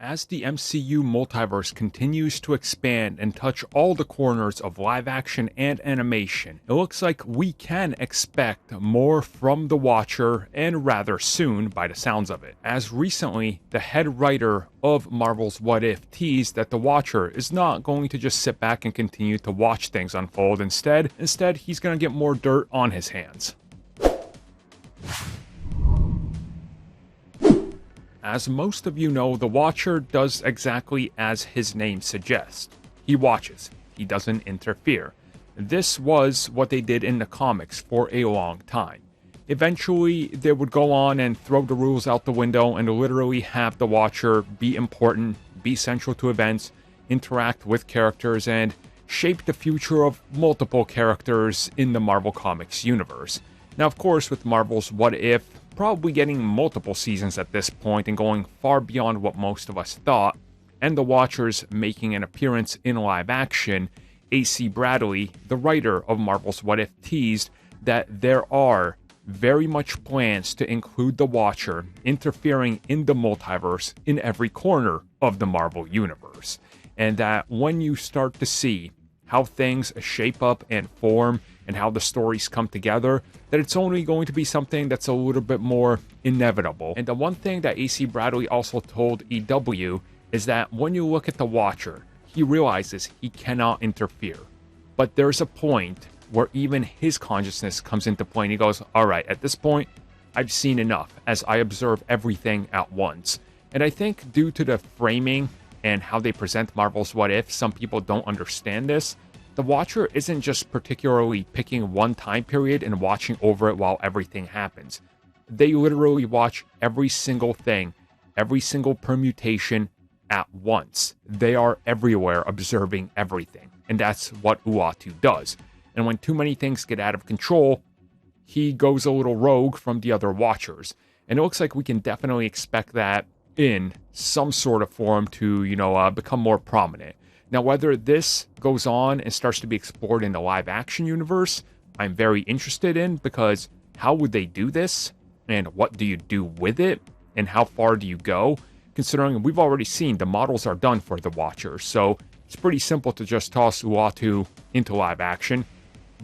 As the MCU multiverse continues to expand and touch all the corners of live action and animation, it looks like we can expect more from The Watcher, and rather soon by the sounds of it. As recently, the head writer of Marvel's What If teased that The Watcher is not going to just sit back and continue to watch things unfold. Instead, he's going to get more dirt on his hands. As most of you know, The Watcher does exactly as his name suggests. He watches. He doesn't interfere. This was what they did in the comics for a long time. Eventually, they would go on and throw the rules out the window and literally have The Watcher be important, be central to events, interact with characters, and shape the future of multiple characters in the Marvel Comics universe. Now, of course, with Marvel's What If probably getting multiple seasons at this point and going far beyond what most of us thought, and The Watchers making an appearance in live action, A.C. Bradley, the writer of Marvel's What If, teased that there are very much plans to include The Watcher interfering in the multiverse in every corner of the Marvel universe, and that when you start to see how things shape up and form and how the stories come together, that it's only going to be something that's a little bit more inevitable. And the one thing that A.C. Bradley also told EW is that when you look at The Watcher, he realizes he cannot interfere. But there's a point where even his consciousness comes into play and he goes, all right, at this point, I've seen enough as I observe everything at once. And I think due to the framing and how they present Marvel's What If, some people don't understand this. The Watcher isn't just particularly picking one time period and watching over it while everything happens. They literally watch every single thing, every single permutation at once. They are everywhere observing everything. And that's what Uatu does. And when too many things get out of control, he goes a little rogue from the other Watchers. And it looks like we can definitely expect that in some sort of form to, become more prominent. Now, whether this goes on and starts to be explored in the live action universe, I'm very interested in, because how would they do this? And what do you do with it? And how far do you go? Considering we've already seen the models are done for The Watcher, so it's pretty simple to just toss Uatu into live action,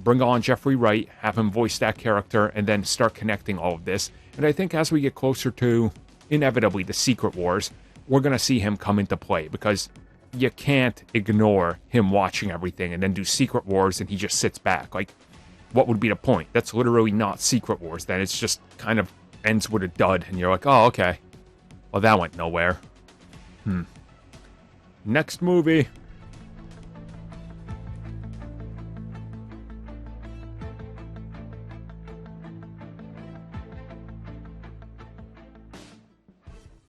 bring on Jeffrey Wright, have him voice that character, and then start connecting all of this. And I think as we get closer to, inevitably, the Secret Wars, we're going to see him come into play, because you can't ignore him watching everything and then do Secret Wars and he just sits back. Like, what would be the point? That's literally not Secret Wars then. It's just kind of ends with a dud and you're like, oh, okay. Well, that went nowhere. Next movie.